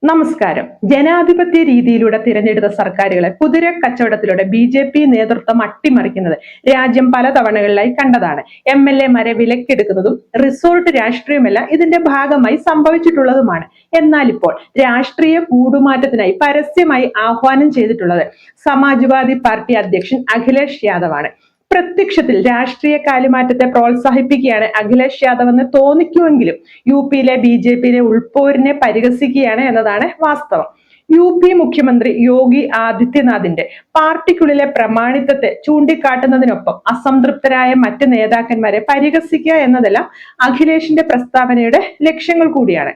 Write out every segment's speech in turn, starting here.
നമസ്കാരം. ജനാധിപത്യ രീതിയിലൂടെ തിരഞ്ഞെടുത്ത സർക്കാരുകളെ കുതിര കച്ചവടത്തിലൂടെ ബി.ജെ.പി. നേതൃത്വം അട്ടിമറിക്കുന്നത് രാജ്യം പല തവണകളിലായി കണ്ടതാണ്. എം.എൽ.എമാരെ വിലക്കെടുക്കുന്നതും റിസോർട്ട് രാഷ്ട്രീയമെല്ലാം ഇതിന്റെ ഭാഗമായി സംഭവിച്ചിട്ടുള്ളതുമാണ്. എന്നാൽ ഇപ്പോൾ രാഷ്ട്രീയ കൂടുമാറ്റത്തിനായി പരസ്യമായി ആഹ്വാനം ചെയ്തിട്ടുള്ളത് സമാജ്വാദി പാർട്ടി അധ്യക്ഷൻ അഖിലേഷ് യാദവാണ്. പ്രത്യക്ഷത്തിൽ രാഷ്ട്രീയ കാലുമാറ്റത്തെ പ്രോത്സാഹിപ്പിക്കുകയാണ് അഖിലേഷ് യാദവ് എന്ന് തോന്നിക്കുമെങ്കിലും യു.പിയിലെ ബി.ജെ.പിയിലെ ഉൾപ്പോരിനെ പരിഹസിക്കുകയാണ് എന്നതാണ് വാസ്തവം. യു.പി മുഖ്യമന്ത്രി യോഗി ആദിത്യനാഥിന്റെ പാർട്ടിക്കുള്ളിലെ പ്രമാണിത്വത്തെ ചൂണ്ടിക്കാട്ടുന്നതിനൊപ്പം അസംതൃപ്തരായ മറ്റ് നേതാക്കന്മാരെ പരിഹസിക്കുക എന്നതെല്ലാം അഖിലേഷിന്റെ പ്രസ്താവനയുടെ ലക്ഷ്യങ്ങൾ കൂടിയാണ്.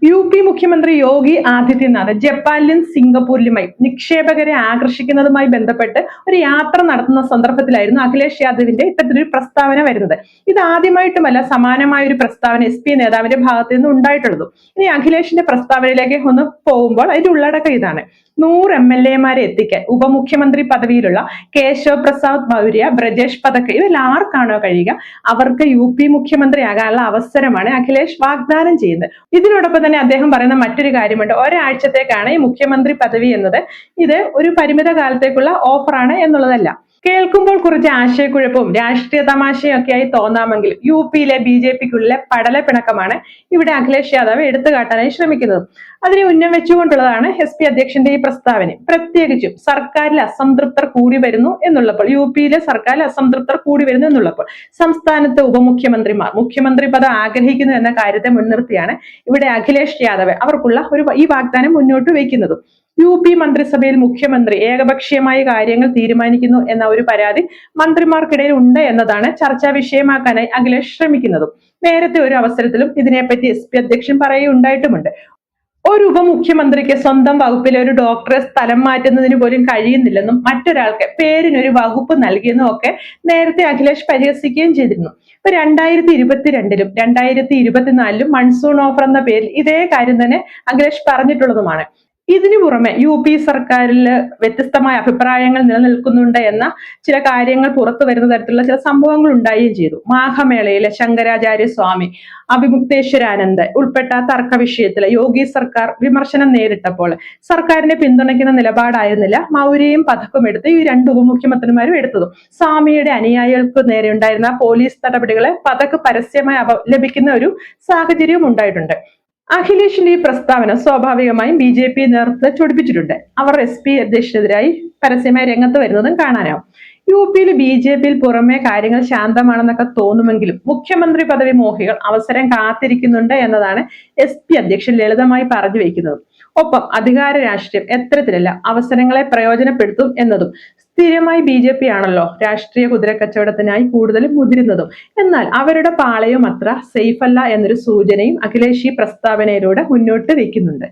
യു.പി മുഖ്യമന്ത്രി യോഗി ആദിത്യനാഥ് ജപ്പാനിലും സിംഗപ്പൂരിലുമായി നിക്ഷേപകരെ ആകർഷിക്കുന്നതുമായി ബന്ധപ്പെട്ട് ഒരു യാത്ര നടത്തുന്ന സന്ദർഭത്തിലായിരുന്നു അഖിലേഷ് യാദവിന്റെ ഇത്തരത്തിലൊരു പ്രസ്താവന വരുന്നത്. ഇത് ആദ്യമായിട്ടുമല്ല സമാനമായ ഒരു പ്രസ്താവന SP നേതാവിന്റെ ഭാഗത്ത് നിന്ന് ഉണ്ടായിട്ടുള്ളതും. ഇനി അഖിലേഷിന്റെ പ്രസ്താവനയിലേക്ക് ഒന്ന് പോകുമ്പോൾ അതിന്റെ ഉള്ളടക്കം ഇതാണ്: 100 MLA-മാരെ എത്തിക്കാൻ ഉപമുഖ്യമന്ത്രി പദവിയിലുള്ള കേശവ് പ്രസാദ് മൗര്യ, ബ്രജേഷ് പദക് ഇവരിൽ ആർക്കാണോ കഴിയുക അവർക്ക് യു.പി മുഖ്യമന്ത്രിയാകാനുള്ള അവസരമാണ് അഖിലേഷ് വാഗ്ദാനം ചെയ്യുന്നത്. ഇതിനോടൊപ്പം തന്നെ അദ്ദേഹം പറയുന്ന മറ്റൊരു കാര്യമുണ്ട്: ഒരാഴ്ചത്തേക്കാണ് ഈ മുഖ്യമന്ത്രി പദവി എന്നത്. ഇത് ഒരു പരിമിത കാലത്തേക്കുള്ള ഓഫറാണ് എന്നുള്ളതല്ല. കേൾക്കുമ്പോൾ കുറച്ച് ആശയക്കുഴപ്പവും രാഷ്ട്രീയ തമാശയും ഒക്കെയായി തോന്നാമെങ്കിൽ യു.പിയിലെ ബി.ജെ.പിക്കുള്ളിലെ പടലപ്പിണക്കമാണ് ഇവിടെ അഖിലേഷ് യാദവ് എടുത്തു കാട്ടാനായി ശ്രമിക്കുന്നത്. അതിനെ ഉന്നം വെച്ചുകൊണ്ടുള്ളതാണ് SP അധ്യക്ഷന്റെ ഈ പ്രസ്താവന. പ്രത്യേകിച്ചും സർക്കാരിൽ അസംതൃപ്തർ കൂടി വരുന്നു എന്നുള്ളപ്പോൾ, യു.പിയിലെ സർക്കാരിൽ അസംതൃപ്തർ കൂടി വരുന്നു എന്നുള്ളപ്പോൾ സംസ്ഥാനത്തെ ഉപമുഖ്യമന്ത്രിമാർ മുഖ്യമന്ത്രി പദം ആഗ്രഹിക്കുന്നു എന്ന കാര്യത്തെ മുൻനിർത്തിയാണ് ഇവിടെ അഖിലേഷ് യാദവ് അവർക്കുള്ള ഈ വാഗ്ദാനം മുന്നോട്ട് വയ്ക്കുന്നതും. യു.പി മന്ത്രിസഭയിൽ മുഖ്യമന്ത്രി ഏകപക്ഷീയമായി കാര്യങ്ങൾ തീരുമാനിക്കുന്നു എന്ന ഒരു പരാതി മന്ത്രിമാർക്കിടയിൽ ഉണ്ട് എന്നതാണ് ചർച്ചാ വിഷയമാക്കാനായി അഖിലേഷ് ശ്രമിക്കുന്നതും. നേരത്തെ ഒരു അവസരത്തിലും ഇതിനെപ്പറ്റി SP അധ്യക്ഷൻ പറയുകയുണ്ടായിട്ടുമുണ്ട്. ഒരു ഉപമുഖ്യമന്ത്രിക്ക് സ്വന്തം വകുപ്പിലെ ഒരു ഡോക്ടറെ സ്ഥലം മാറ്റുന്നതിന് പോലും കഴിയുന്നില്ലെന്നും മറ്റൊരാൾക്ക് പേരിനൊരു വകുപ്പ് നൽകിയെന്നും ഒക്കെ നേരത്തെ അഖിലേഷ് പരിഹസിക്കുകയും ചെയ്തിരുന്നു. ഇപ്പൊ 2022-ലും 2024-ലും മൺസൂൺ ഓഫർ എന്ന പേരിൽ ഇതേ കാര്യം തന്നെ അഖിലേഷ് പറഞ്ഞിട്ടുള്ളതുമാണ്. ഇതിനു പുറമെ യു.പി സർക്കാരിൽ വ്യത്യസ്തമായ അഭിപ്രായങ്ങൾ നിലനിൽക്കുന്നുണ്ട് എന്ന ചില കാര്യങ്ങൾ പുറത്തു വരുന്ന തരത്തിലുള്ള ചില സംഭവങ്ങൾ ഉണ്ടാവുകയും ചെയ്തു. മാഘമേളയിലെ ശങ്കരാചാര്യ സ്വാമി, അഭിമുക്തേശ്വരാനന്ദ് ഉൾപ്പെട്ട തർക്ക വിഷയത്തിൽ യോഗി സർക്കാർ വിമർശനം നേരിട്ടപ്പോൾ സർക്കാരിനെ പിന്തുണയ്ക്കുന്ന നിലപാടായിരുന്നില്ല മൗര്യയും പഥക്കും എടുത്ത് ഈ രണ്ട് ഉപമുഖ്യമന്ത്രിമാരും എടുത്തതും. സ്വാമിയുടെ അനുയായികൾക്ക് നേരെ ഉണ്ടായിരുന്ന പോലീസ് നടപടികളെ പഥക് പരസ്യമായി അപലപിക്കുന്ന ഒരു സാഹചര്യവും ഉണ്ടായിട്ടുണ്ട്. അഖിലേഷിന്റെ ഈ പ്രസ്താവന സ്വാഭാവികമായും ബി.ജെ.പി നേതൃത്വത്തെ ചൊടിപ്പിച്ചിട്ടുണ്ട്. അവർ SP അധ്യക്ഷനെതിരായി പരസ്യമായി രംഗത്ത് വരുന്നതും കാണാനാവും. യു.പിയിൽ ബി.ജെ.പിയിൽ പുറമെ കാര്യങ്ങൾ ശാന്തമാണെന്നൊക്കെ തോന്നുമെങ്കിലും മുഖ്യമന്ത്രി പദവി മോഹികൾ അവസരം കാത്തിരിക്കുന്നുണ്ട് എന്നതാണ് SP അധ്യക്ഷൻ ലളിതമായി പറഞ്ഞു വയ്ക്കുന്നത്. ഒപ്പം അധികാര രാഷ്ട്രീയം എത്തരത്തിലല്ല അവസരങ്ങളെ പ്രയോജനപ്പെടുത്തും എന്നതും. സ്ഥിരമായി ബി.ജെ.പി ആണല്ലോ രാഷ്ട്രീയ കുതിരക്കച്ചവടത്തിനായി കൂടുതലും മുതിരുന്നതും. എന്നാൽ അവരുടെ പാളയും അത്ര സേഫ് അല്ല എന്നൊരു സൂചനയും അഖിലേഷ് ഈ പ്രസ്താവനയിലൂടെ മുന്നോട്ട് വെക്കുന്നുണ്ട്.